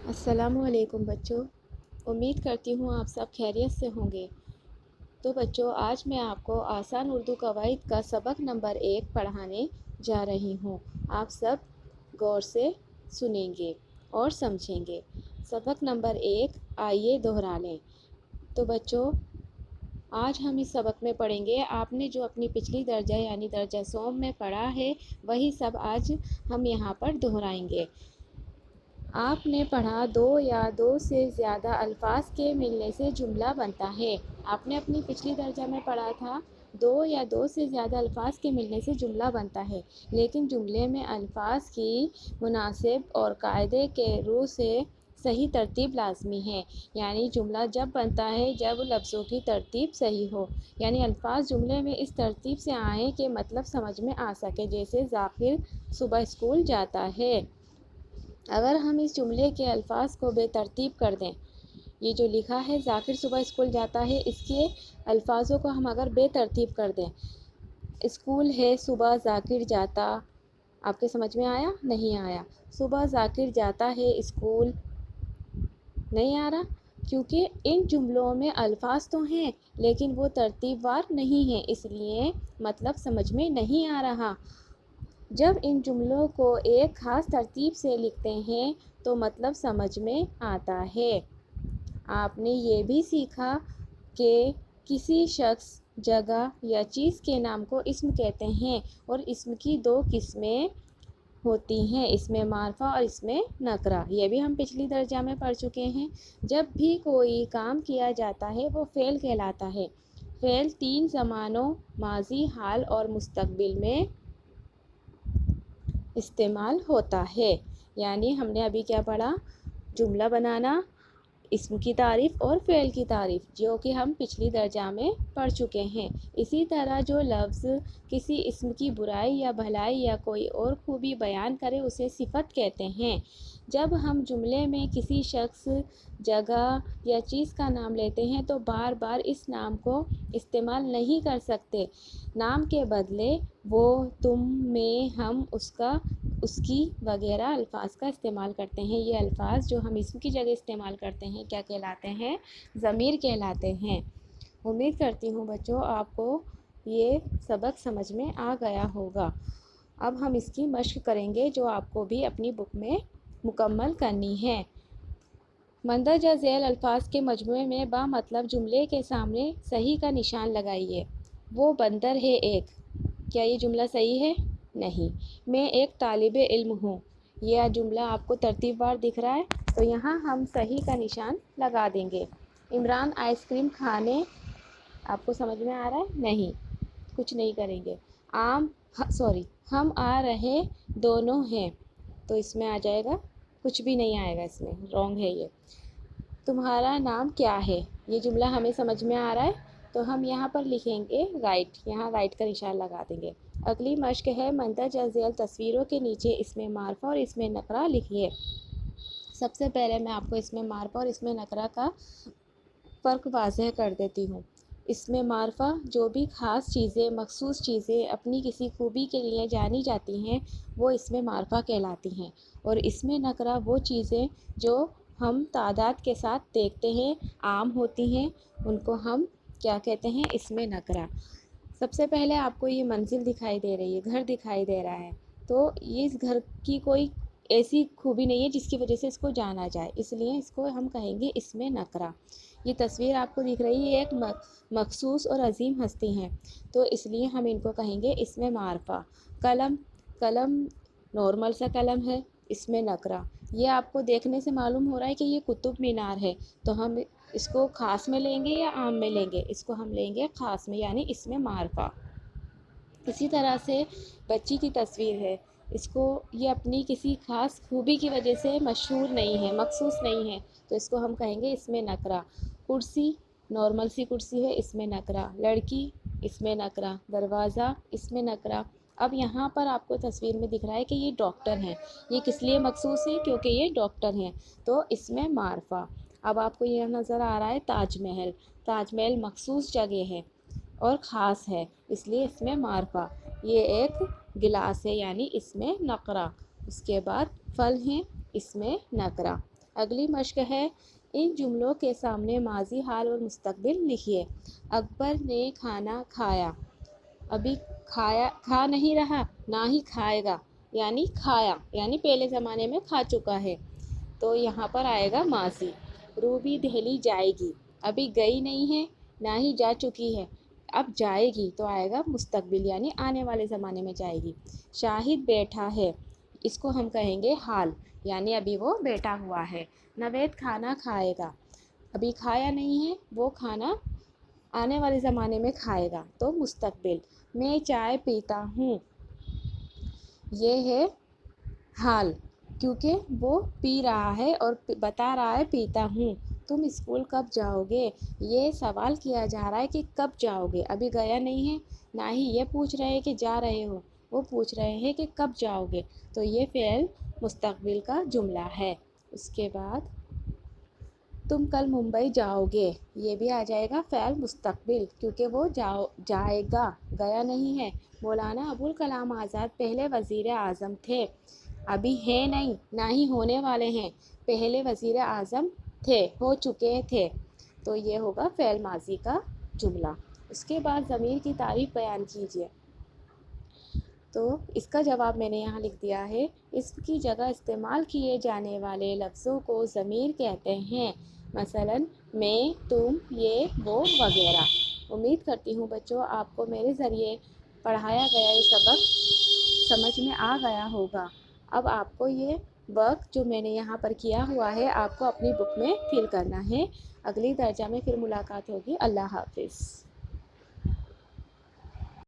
السلام علیکم بچوں، امید کرتی ہوں آپ سب خیریت سے ہوں گے۔ تو بچوں، آج میں آپ کو آسان اردو قواعد کا سبق نمبر 1 پڑھانے جا رہی ہوں۔ آپ سب غور سے سنیں گے اور سمجھیں گے۔ سبق نمبر 1 آئیے دہرا لیں۔ تو بچوں، آج ہم اس سبق میں پڑھیں گے، آپ نے جو اپنی پچھلی درجہ یعنی درجہ سوم میں پڑھا ہے وہی سب آج ہم یہاں پر دہرائیں گے۔ آپ نے پڑھا دو یا دو سے زیادہ الفاظ کے ملنے سے جملہ بنتا ہے۔ آپ نے اپنی پچھلی درجہ میں پڑھا تھا دو یا دو سے زیادہ الفاظ کے ملنے سے جملہ بنتا ہے، لیکن جملے میں الفاظ کی مناسب اور قاعدے کے روح سے صحیح ترتیب لازمی ہے۔ یعنی جملہ جب بنتا ہے جب لفظوں کی ترتیب صحیح ہو، یعنی الفاظ جملے میں اس ترتیب سے آئیں کہ مطلب سمجھ میں آ سکے، جیسے ذاکر صبح اسکول جاتا ہے۔ اگر ہم اس جملے کے الفاظ کو بے ترتیب کر دیں، یہ جو لکھا ہے ذاکر صبح اسکول جاتا ہے، اس کے الفاظوں کو ہم اگر بے ترتیب کر دیں، اسکول ہے صبح ذاکر جاتا، آپ کے سمجھ میں آیا؟ نہیں آیا۔ صبح ذاکر جاتا ہے اسکول، نہیں آ رہا، کیونکہ ان جملوں میں الفاظ تو ہیں لیکن وہ ترتیب وار نہیں ہیں، اس لیے مطلب سمجھ میں نہیں آ رہا۔ جب ان جملوں کو ایک خاص ترتیب سے لکھتے ہیں تو مطلب سمجھ میں آتا ہے۔ آپ نے یہ بھی سیکھا کہ کسی شخص، جگہ یا چیز کے نام کو اسم کہتے ہیں اور اسم کی دو قسمیں ہوتی ہیں، اسم معرفہ اور اسم نکرہ۔ یہ بھی ہم پچھلی درجہ میں پڑھ چکے ہیں۔ جب بھی کوئی کام کیا جاتا ہے وہ فعل کہلاتا ہے۔ فعل 3 زمانوں ماضی، حال اور مستقبل میں استعمال ہوتا ہے۔ یعنی ہم نے ابھی کیا پڑھا؟ جملہ بنانا، اسم کی تعریف اور فعل کی تعریف، جو کہ ہم پچھلی درجہ میں پڑھ چکے ہیں۔ اسی طرح جو لفظ کسی اسم کی برائی یا بھلائی یا کوئی اور خوبی بیان کرے اسے صفت کہتے ہیں۔ جب ہم جملے میں کسی شخص، جگہ یا چیز کا نام لیتے ہیں تو بار بار اس نام کو استعمال نہیں کر سکتے۔ نام کے بدلے وہ، تم، میں، ہم، اس کا، اس کی وغیرہ الفاظ کا استعمال کرتے ہیں۔ یہ الفاظ جو ہم اسم کی جگہ استعمال کرتے ہیں کیا کہلاتے ہیں؟ ضمیر کہلاتے ہیں۔ امید کرتی ہوں بچوں آپ کو یہ سبق سمجھ میں آ گیا ہوگا۔ اب ہم اس کی مشق کریں گے جو آپ کو بھی اپنی بک میں مکمل کرنی ہے۔ مندرجہ ذیل الفاظ کے مجموعے میں با مطلب جملے کے سامنے صحیح کا نشان لگائیے۔ وہ بندر ہے ایک، کیا یہ جملہ صحیح ہے؟ نہیں۔ میں ایک طالب علم ہوں، یہ جملہ آپ کو ترتیب وار دکھ رہا ہے تو یہاں ہم صحیح کا نشان لگا دیں گے۔ عمران آئس کریم کھانے، آپ کو سمجھ میں آ رہا ہے؟ نہیں، کچھ نہیں کریں گے۔ ہم آ رہے دونوں ہیں، تو اس میں آ جائے گا، کچھ بھی نہیں آئے گا، اس میں رانگ ہے یہ۔ تمہارا نام کیا ہے، یہ جملہ ہمیں سمجھ میں آ رہا ہے تو ہم یہاں پر لکھیں گے رائٹ، یہاں رائٹ کا نشان لگا دیں گے۔ اگلی مشق ہے مندرجہ ذیل تصویروں کے نیچے اسم معرفہ اور اسم نکرہ لکھیے۔ سب سے پہلے میں آپ کو اسم معرفہ اور اسم نکرہ کا فرق واضح کر دیتی ہوں۔ اسم معرفہ جو بھی خاص چیزیں، مخصوص چیزیں اپنی کسی خوبی کے لیے جانی جاتی ہیں وہ اسم معرفہ کہلاتی ہیں، اور اسم نکرہ وہ چیزیں جو ہم تعداد کے ساتھ دیکھتے ہیں، عام ہوتی ہیں، ان کو ہم کیا کہتے ہیں؟ اسم نکرہ۔ سب سے پہلے آپ کو یہ منزل دکھائی دے رہی ہے، گھر دکھائی دے رہا ہے، تو یہ اس گھر کی کوئی ایسی خوبی نہیں ہے جس کی وجہ سے اس کو جانا جائے، اس لیے اس کو ہم کہیں گے اسم نکرہ۔ یہ تصویر آپ کو دکھ رہی ہے، ایک مخصوص اور عظیم ہستی ہیں، تو اس لیے ہم ان کو کہیں گے اسم معرفہ۔ قلم نارمل سا قلم ہے، اسم نکرہ۔ یہ آپ کو دیکھنے سے معلوم ہو رہا ہے کہ یہ قطب مینار ہے، تو ہم اس کو خاص میں لیں گے یا عام میں لیں گے؟ اس کو ہم لیں گے خاص میں، یعنی اسم معرفہ۔ اسی طرح سے بچی کی تصویر ہے، اس کو یہ اپنی کسی خاص خوبی کی وجہ سے مشہور نہیں ہے، مخصوص نہیں ہے، تو اس کو ہم کہیں گے اسم نکرہ۔ کرسی نارمل سی کرسی ہے، اسم نکرہ۔ لڑکی اسم نکرہ۔ دروازہ اسم نکرہ۔ اب یہاں پر آپ کو تصویر میں دکھ رہا ہے کہ یہ ڈاکٹر ہیں، یہ کس لیے مخصوص ہے؟ کیونکہ یہ ڈاکٹر ہیں، تو اسم معرفہ۔ اب آپ کو یہ نظر آ رہا ہے تاج محل، تاج محل مخصوص جگہ ہے اور خاص ہے، اس لیے اسم معرفہ۔ یہ ایک گلاس ہے، یعنی اسم نکرہ۔ اس کے بعد پھل ہیں، اسم نکرہ۔ اگلی مشق ہے، ان جملوں کے سامنے ماضی، حال اور مستقبل لکھیے۔ اکبر نے کھانا کھایا، ابھی کھا نہیں رہا، نہ ہی کھائے گا، یعنی کھایا یعنی پہلے زمانے میں کھا چکا ہے، تو یہاں پر آئے گا ماضی۔ روبی دہلی جائے گی، ابھی گئی نہیں ہے، نہ ہی جا چکی ہے، اب جائے گی، تو آئے گا مستقبل یعنی آنے والے زمانے میں جائے گی۔ شاہد بیٹھا ہے، اس کو ہم کہیں گے حال، یعنی ابھی وہ بیٹھا ہوا ہے۔ نوید کھانا کھائے گا، ابھی کھایا نہیں ہے، وہ کھانا آنے والے زمانے میں کھائے گا، تو مستقبل۔ میں چائے پیتا ہوں، یہ ہے حال، کیونکہ وہ پی رہا ہے اور بتا رہا ہے پیتا ہوں۔ تم اسکول کب جاؤ گے، یہ سوال کیا جا رہا ہے کہ کب جاؤ گے، ابھی گیا نہیں ہے، نہ ہی یہ پوچھ رہے ہیں کہ جا رہے ہو، وہ پوچھ رہے ہیں کہ کب جاؤ گے، تو یہ فعل مستقبل کا جملہ ہے۔ اس کے بعد تم کل ممبئی جاؤ گے، یہ بھی آ جائے گا فعل مستقبل، کیونکہ وہ جائے گا، گیا نہیں ہے۔ مولانا ابوالکلام آزاد پہلے وزیر اعظم تھے، ابھی ہیں نہیں، نہ ہی ہونے والے ہیں، پہلے وزیر اعظم تھے، ہو چکے تھے، تو یہ ہوگا فعل ماضی کا جملہ۔ اس کے بعد ضمیر کی تعریف بیان کیجیے، تو اس کا جواب میں نے یہاں لکھ دیا ہے۔ اسم کی جگہ استعمال کیے جانے والے لفظوں کو ضمیر کہتے ہیں، مثلاً میں، تم، یہ، وہ وغیرہ۔ امید کرتی ہوں بچوں آپ کو میرے ذریعے پڑھایا گیا یہ سبق سمجھ میں آ گیا ہوگا۔ اب آپ کو یہ ورک جو میں نے یہاں پر کیا ہوا ہے آپ کو اپنی بک میں فل کرنا ہے۔ اگلی درجہ میں پھر ملاقات ہوگی۔ اللہ حافظ۔